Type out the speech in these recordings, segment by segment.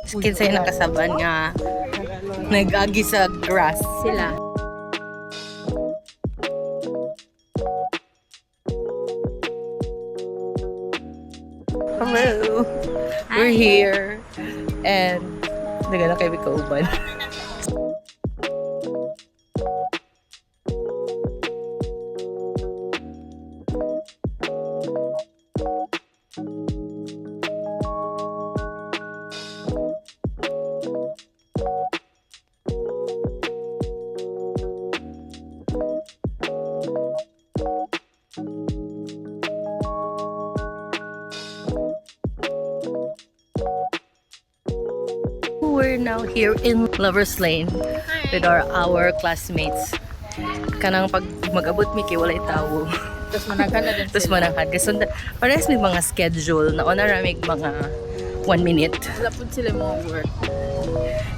Kinsay nakasaban nga nag-agi sa grass sila. Hello! We're here and nagana kay Kauban. We're now here in Lover's Lane with our classmates. Kanang pag mag-abot mi kay walay tawo. Tapos managhan na din Tapos manangkad. Kasi parehas may mga schedule na onaramig mga 1 minute. sila po sila mga work.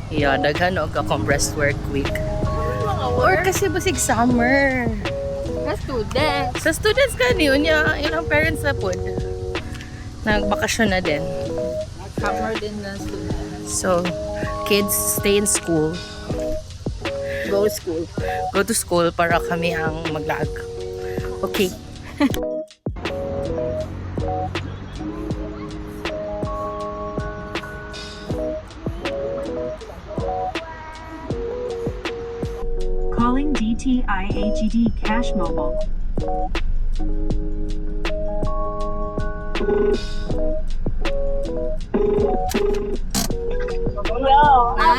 Yeah, daghan og compressed work week. Mga Or kasi basig summer. na student. Sa students kani unya ilang parents na pod. Nagbakasyon na din. Summer din na student. So, kids stay in school. Go to school. Go to school para kami ang mag-lag. Okay. Calling DTIAGD Cash Mobile.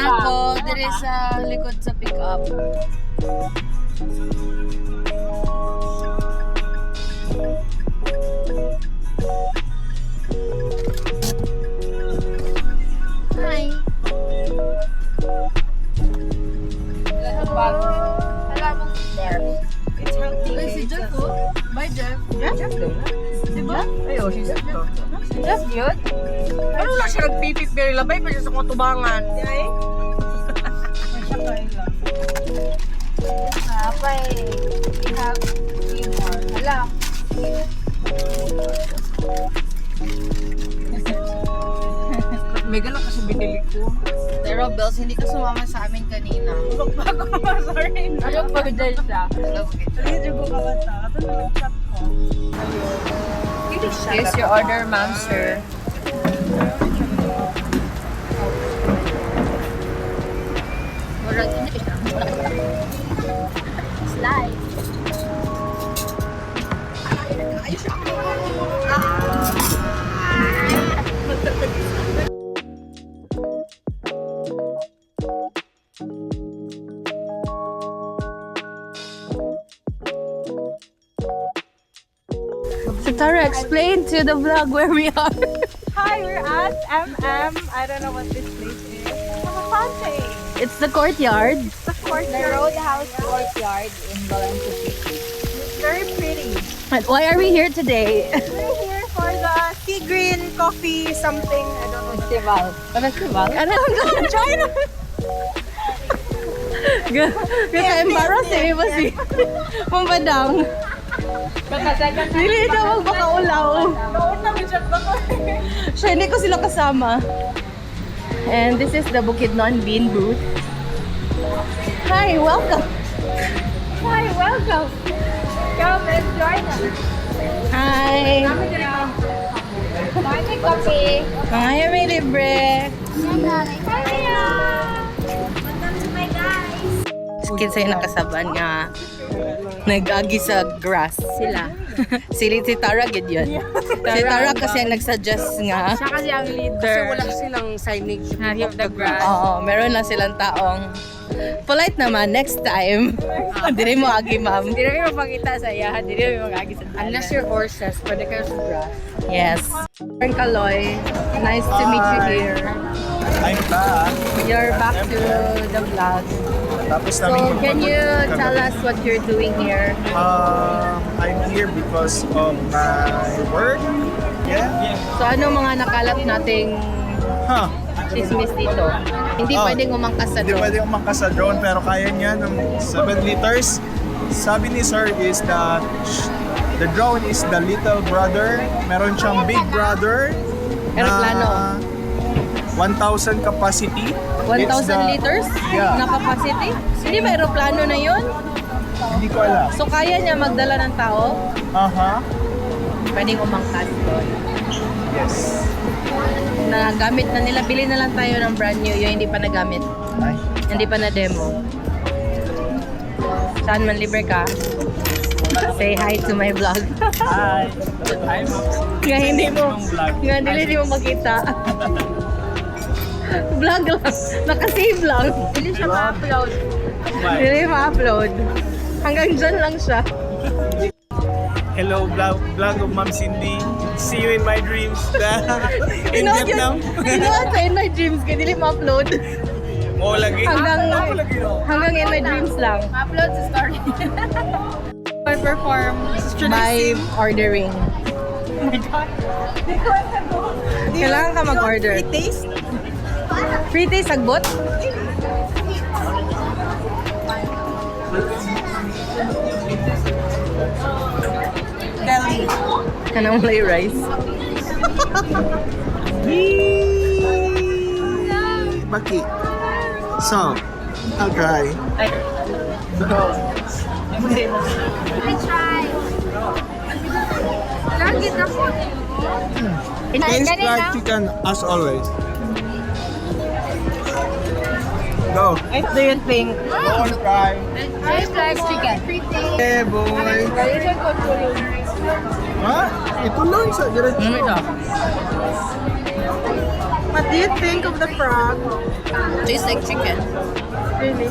Ako, dire sa likod sa pick-up. Hi. Ay, si Jeff po. Bye, Jeff. Jeff daw na. Diba? Ayo, si Jeff daw. Jeff yun? Ano lang siya nagpipit pero labay pa siya sa mga tubangan. Ay? Apay, we have 3 more. Hala. Mega lang kasi binili ko. Pero Bells, hindi ka sumama sa amin kanina. Bago pa, sorry. Ano pag dahil siya? Hindi ko kakanta. Ito na nag-chat ko. Here's your order, ma'am, sir. Slide. So Tara, explain to the vlog where we are. Hi, we're at MM. I don't know what this place is. Mamapante. It's the courtyard. The The courtyard. Roadhouse Courtyard in Balanco City. It's very pretty. And why are we here today? We're here for the sea green coffee something. I don't know. Festival. Festival? Ano? China! Gaka-embarrass eh, kasi mamadang. Dili na magbakaulaw. Noon na may chat ba ko? Siya, hindi ko sila kasama. And this is the Bukidnon Bean booth. Hi, welcome! Hi, welcome. Come and join us. Hi! Morning coffee. Mga may libre. Hiya. Welcome to my guys. Kinsay nakasaban nga nag-agi sa grass Sila. si Tara gid yun. Si Tara kasi ang nagsuggest nga. Siya kasi ang Kasi leader. wala silang signage. Of the grass. Oo, meron lang silang taong polite naman next time. Hindi mo agi, ma'am. Hindi rin mapakita sa iya. Hindi rin mapakita sa Unless you're horses, pwede kayo sa grass. Yes. Friend Kaloy, nice to meet you here. I'm back. You're back to the vlog. Tapos So, can you tell us what you're doing here? I'm here because of my work. Yeah. So, ano mga nakalat nating Huh. chismis dito? Hindi Oh. pwedeng umangkas sa Hindi drone. pwede umangkas sa drone pero kaya niya ng 7 liters. Sabi ni sir is that the drone is the little brother. Meron siyang big brother. Aeroplano. 1,000 capacity. It's 1,000 the- liters Yeah. na capacity? Hindi ba aeroplano na yun? Hindi ko alam. So kaya niya magdala ng tao? Aha. Pwedeng umangkas doon. Yes. Nagamit na nila, bili na lang tayo ng brand new, yung hindi pa nagamit. Ay. Hindi pa na demo. Saan man libre ka? Say hi to my vlog. Hi. Hi, Nga hindi mo, vlog. nga hindi mo makita. Vlog lang. Nakasave lang. Hindi siya ma-upload. Hindi ma-upload. Hanggang dyan lang siya. Hello, vlog of Ma'am Cindy. See you in my dreams. In Vietnam. Inuwan sa in my dreams. Kaya hindi ma-upload. Mo lagi. Hanggang, Ako lagi, no? hanggang in my dreams lang. Upload sa story. Perform. By ordering. Kailangan ka mag-order. Taste? Free taste sagbot? Deli. Kanang malay rice. Maki. So, I'll try. I try. Lagi na po. Tastes like chicken as always. Go. What do you think? Go on, try. Tastes like chicken. Hey, boy. Ha? Ito lang sa diretso. Ano ito? What do you think of the frog? Tastes like chicken. Really?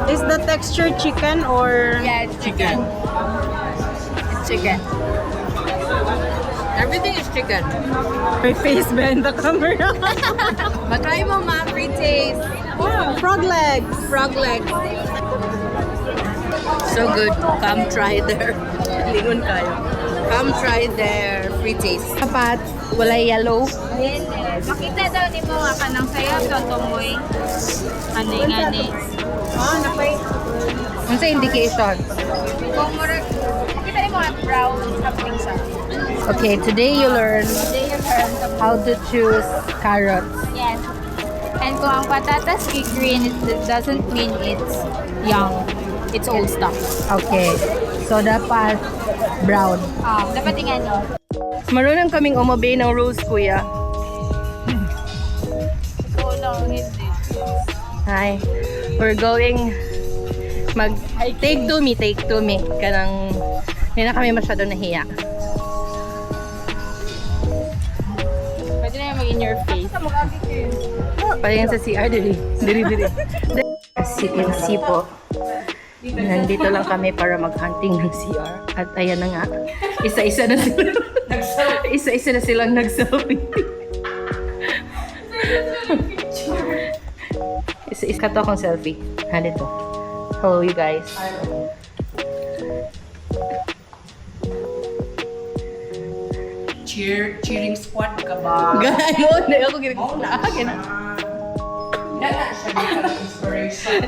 Is the texture chicken or? Yeah, it's chicken. It's chicken. Everything is chicken. My face behind the camera. Matry mo ma, free taste. Wow, frog legs. Frog legs. So good. Come try there. Lingon kayo. Come try their free taste. Dapat wala yellow. Makita daw ni mo nga kanang sayo to tumoy. Ani. Ah, napay. Ano sa indication? Kung mura, makita ni mo nga brown something sa. Okay, today you learn They have heard of how to choose carrots. yes. And kung ang patatas kay green, it doesn't mean it's young. It's old stuff. Okay. So dapat brown. Dapat tingnan nyo. Marunong kaming umobey ng rules, kuya. So, no, hindi. Hi. We're going take to me. Kanang hindi na kami masyado nahiya. Pwede na yung mag in your face. Paling sa CR, diri. As you can see po, nandito lang kami para mag-hunting ng CR. At ayan na nga, isa-isa na sila. Isa-isa na silang nag-selfie. Isa-isa to akong selfie. Dito. Hello, you guys. Cheering squad ka ba? Ganon! Ako ginagawa na akin. Dala siya dito ng inspiration.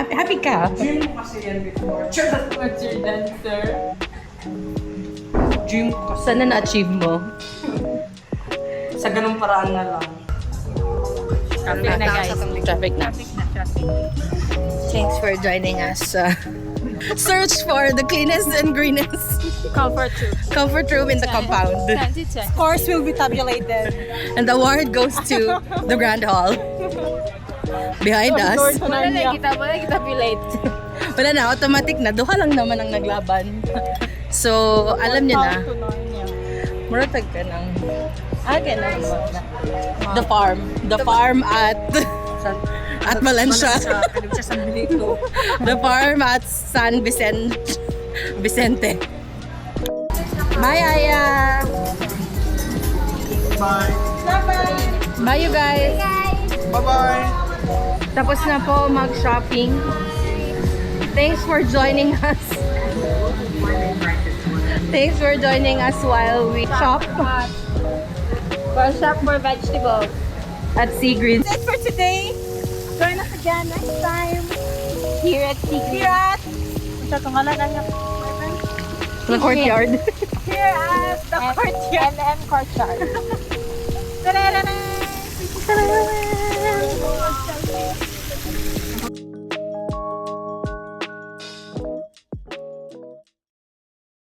Happy ka? Dream ko kasi yan before. What's your dancer? Dream ko kasi. Sana na-achieve mo? Sa ganung paraan na lang. Traffic na, guys. Traffic na. Thanks for joining us. Search for the cleanest and greenest comfort room in the compound. Scores will be tabulated. And the award goes to the Grand Hall. Behind us. Wala kita pilate. Wala na, automatic na. Duha lang naman ang naglaban. So, alam niyo na. Muratag ka ng... Ganun. The farm. The farm at... At Malansya. The farm at San Vicente. Bye, Aya! Bye. Bye, you guys! Bye-bye. Tapos na po mag-shopping. Thanks for joining us. Thanks for joining us while we shop For shop for vegetables. at Sea Green. That's it for today. Join us again next time. Here at Secret. Here at... Ang sa tungalan ang The courtyard. Here at the courtyard. MM Courtyard. Ta-da-da-da!